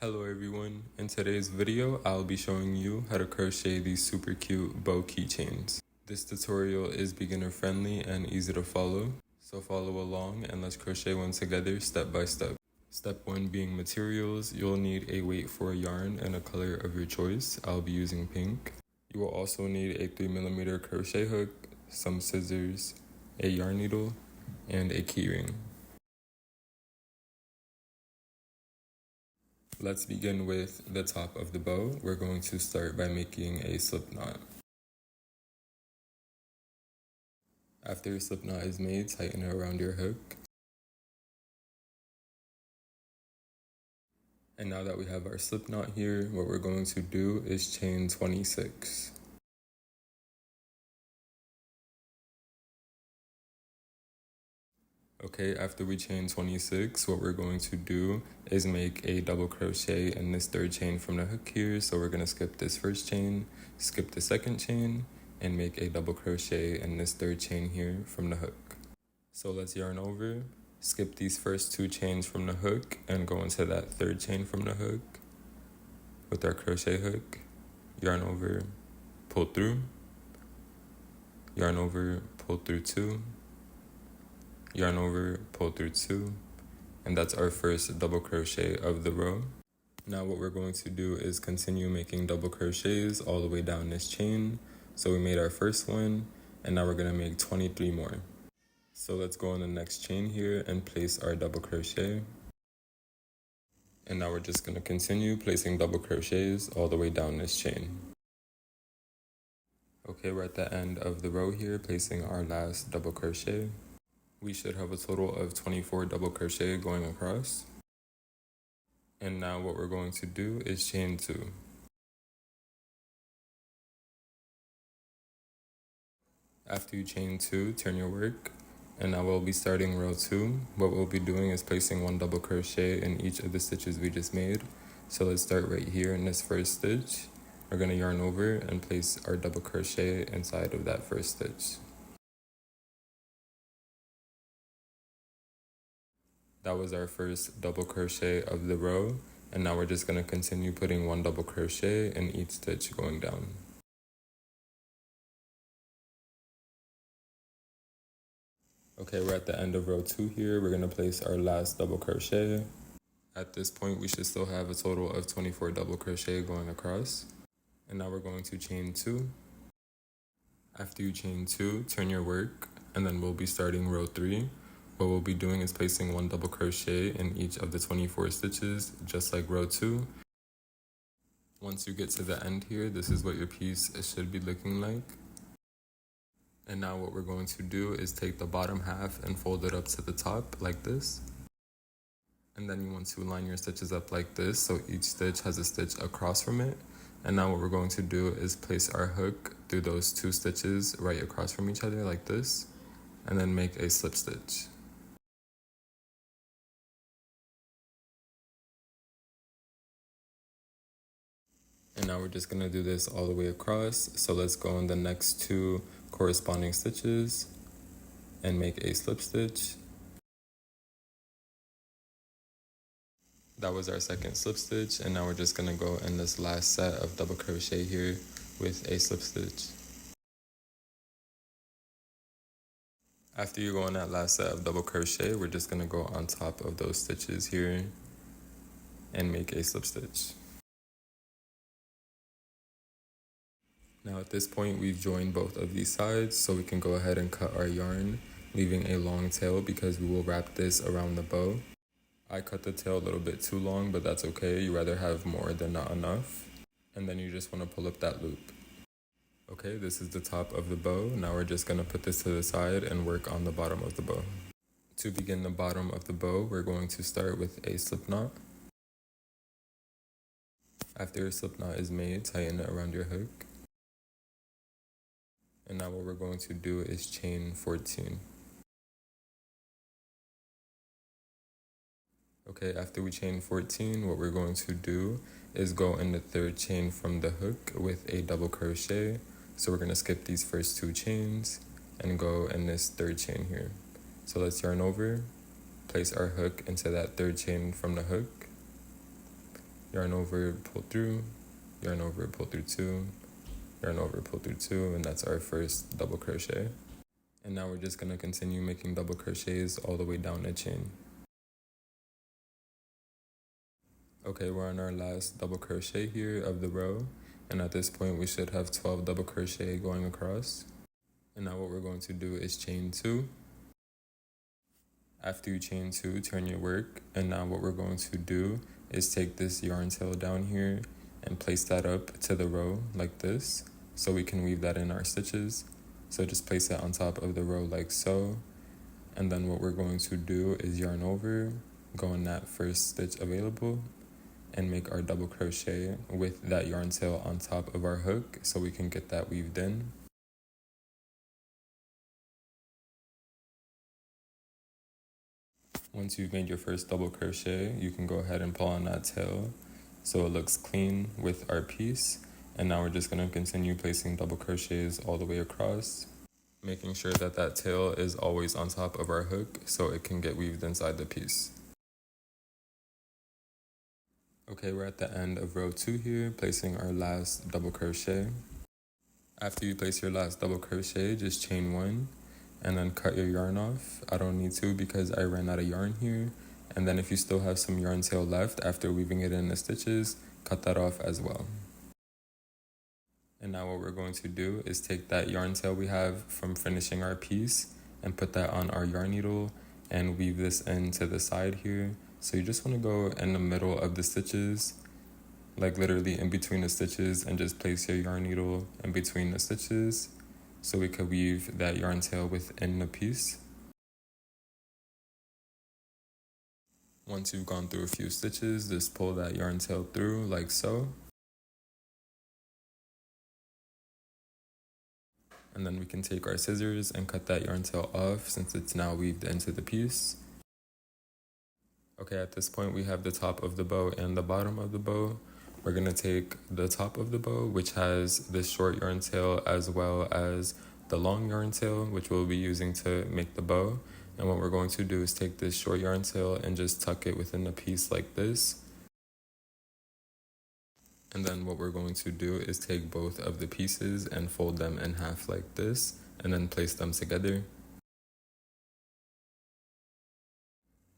Hello everyone, in today's video I'll be showing you how to crochet these super cute bow keychains. This tutorial is beginner friendly and easy to follow, so follow along and let's crochet one together step by step. Step 1 being materials, you'll need a weight for a yarn and a color of your choice. I'll be using pink. You will also need a 3mm crochet hook, some scissors, a yarn needle, and a keyring. Let's begin with the top of the bow. We're going to start by making a slip knot. After your slip knot is made, tighten it around your hook. And now that we have our slip knot here, what we're going to do is chain 26. Okay, after we chain 26, what we're going to do is make a double crochet in this third chain from the hook here. So we're going to skip this first chain, skip the second chain, and make a double crochet in this third chain here from the hook. So let's yarn over, skip these first two chains from the hook, and go into that third chain from the hook with our crochet hook, yarn over, pull through, yarn over, pull through 2, yarn over, pull through 2, and that's our first double crochet of the row. Now what we're going to do is continue making double crochets all the way down this chain. So we made our first one, and now we're going to make 23 more. So let's go on the next chain here and place our double crochet. And now we're just going to continue placing double crochets all the way down this chain. Okay, we're at the end of the row here, placing our last double crochet. We should have a total of 24 double crochet going across. And now what we're going to do is chain 2. After you chain 2, turn your work. And now we'll be starting row 2. What we'll be doing is placing 1 double crochet in each of the stitches we just made. So let's start right here in this first stitch. We're going to yarn over and place our double crochet inside of that first stitch. That was our first double crochet of the row, and now we're just going to continue putting 1 double crochet in each stitch going down. Okay, we're at the end of row 2 here. We're going to place our last double crochet. At this point, we should still have a total of 24 double crochet going across. And now we're going to chain 2. After you chain 2, turn your work, and then we'll be starting row 3. What we'll be doing is placing 1 double crochet in each of the 24 stitches, just like row 2. Once you get to the end here, this is what your piece should be looking like. And now what we're going to do is take the bottom half and fold it up to the top like this. And then you want to line your stitches up like this, so each stitch has a stitch across from it. And now what we're going to do is place our hook through those 2 stitches right across from each other like this, and then make a slip stitch. And now we're just going to do this all the way across. So let's go on the next 2 corresponding stitches and make a slip stitch. That was our second slip stitch, and now we're just going to go in this last set of double crochet here with a slip stitch. After you go on that last set of double crochet, we're just going to go on top of those stitches here and make a slip stitch. Now at this point, we've joined both of these sides, so we can go ahead and cut our yarn, leaving a long tail because we will wrap this around the bow. I cut the tail a little bit too long, but that's okay. You rather have more than not enough. And then you just want to pull up that loop. Okay, this is the top of the bow. Now we're just going to put this to the side and work on the bottom of the bow. To begin the bottom of the bow, we're going to start with a slip knot. After your slip knot is made, tighten it around your hook. And now what we're going to do is chain 14. Okay, after we chain 14, what we're going to do is go in the third chain from the hook with a double crochet. So we're going to skip these first 2 chains and go in this third chain here. So let's yarn over, place our hook into that third chain from the hook, yarn over, pull through, yarn over, pull through 2, yarn over, pull through 2, and that's our first double crochet. And now we're just going to continue making double crochets all the way down a chain. Okay, we're on our last double crochet here of the row, and at this point we should have 12 double crochet going across. And now what we're going to do is chain 2. After you chain 2, turn your work, and now what we're going to do is take this yarn tail down here and place that up to the row like this, so we can weave that in our stitches. So just place it on top of the row like so, and then what we're going to do is yarn over, go in that first stitch available, and make our double crochet with that yarn tail on top of our hook so we can get that weaved in. Once you've made your first double crochet, you can go ahead and pull on that tail so it looks clean with our piece. And now we're just going to continue placing double crochets all the way across, making sure that that tail is always on top of our hook so it can get weaved inside the piece. Okay, we're at the end of row 2 here, placing our last double crochet. After you place your last double crochet, just chain 1 and then cut your yarn off. I don't need to because I ran out of yarn here. And then if you still have some yarn tail left after weaving it in the stitches, cut that off as well. And now what we're going to do is take that yarn tail we have from finishing our piece and put that on our yarn needle and weave this into the side here. So you just want to go in the middle of the stitches, like literally in between the stitches, and just place your yarn needle in between the stitches so we could weave that yarn tail within the piece. Once you've gone through a few stitches, just pull that yarn tail through like so. And then we can take our scissors and cut that yarn tail off since it's now weaved into the piece. Okay, at this point we have the top of the bow and the bottom of the bow. We're going to take the top of the bow, which has this short yarn tail, as well as the long yarn tail, which we'll be using to make the bow. And what we're going to do is take this short yarn tail and just tuck it within the piece like this. And then what we're going to do is take both of the pieces and fold them in half like this, and then place them together.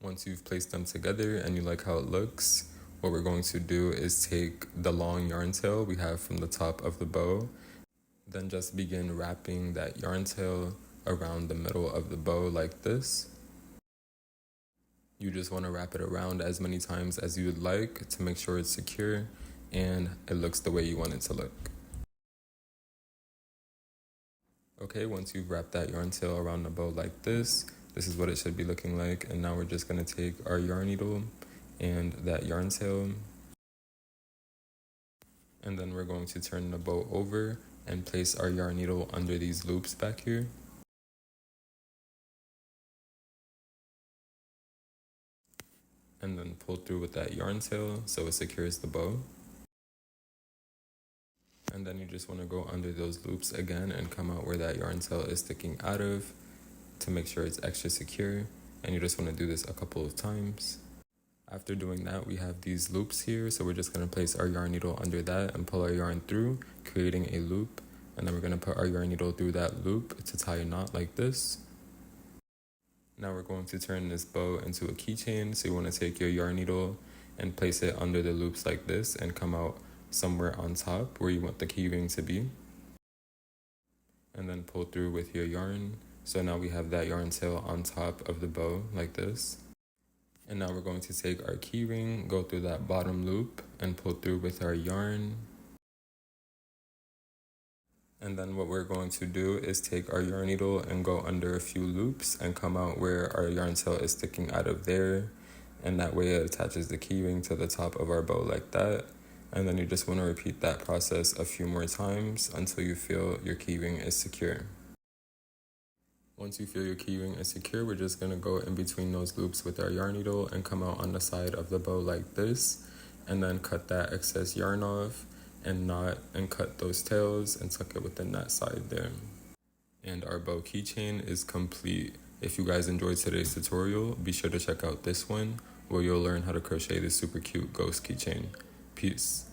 Once you've placed them together and you like how it looks, what we're going to do is take the long yarn tail we have from the top of the bow, then just begin wrapping that yarn tail around the middle of the bow like this. You just want to wrap it around as many times as you would like to make sure it's secure and it looks the way you want it to look. Okay, once you've wrapped that yarn tail around the bow like this is what it should be looking like. And now we're just going to take our yarn needle and that yarn tail, and then we're going to turn the bow over and place our yarn needle under these loops back here. And then pull through with that yarn tail so it secures the bow. And then you just want to go under those loops again and come out where that yarn tail is sticking out of to make sure it's extra secure. And you just want to do this a couple of times. After doing that, we have these loops here, so we're just going to place our yarn needle under that and pull our yarn through, creating a loop. And then we're going to put our yarn needle through that loop to tie a knot like this. Now we're going to turn this bow into a keychain, so you want to take your yarn needle and place it under the loops like this and come out somewhere on top where you want the keyring to be. And then pull through with your yarn. So now we have that yarn tail on top of the bow like this. And now we're going to take our keyring, go through that bottom loop and pull through with our yarn. And then what we're going to do is take our yarn needle and go under a few loops and come out where our yarn tail is sticking out of there. And that way it attaches the keyring to the top of our bow like that. And then you just want to repeat that process a few more times until you feel your keyring is secure. Once you feel your keyring is secure, we're just going to go in between those loops with our yarn needle and come out on the side of the bow like this, and then cut that excess yarn off and knot and cut those tails and tuck it within that side there. And our bow keychain is complete. If you guys enjoyed today's tutorial, be sure to check out this one where you'll learn how to crochet this super cute ghost keychain. Peace.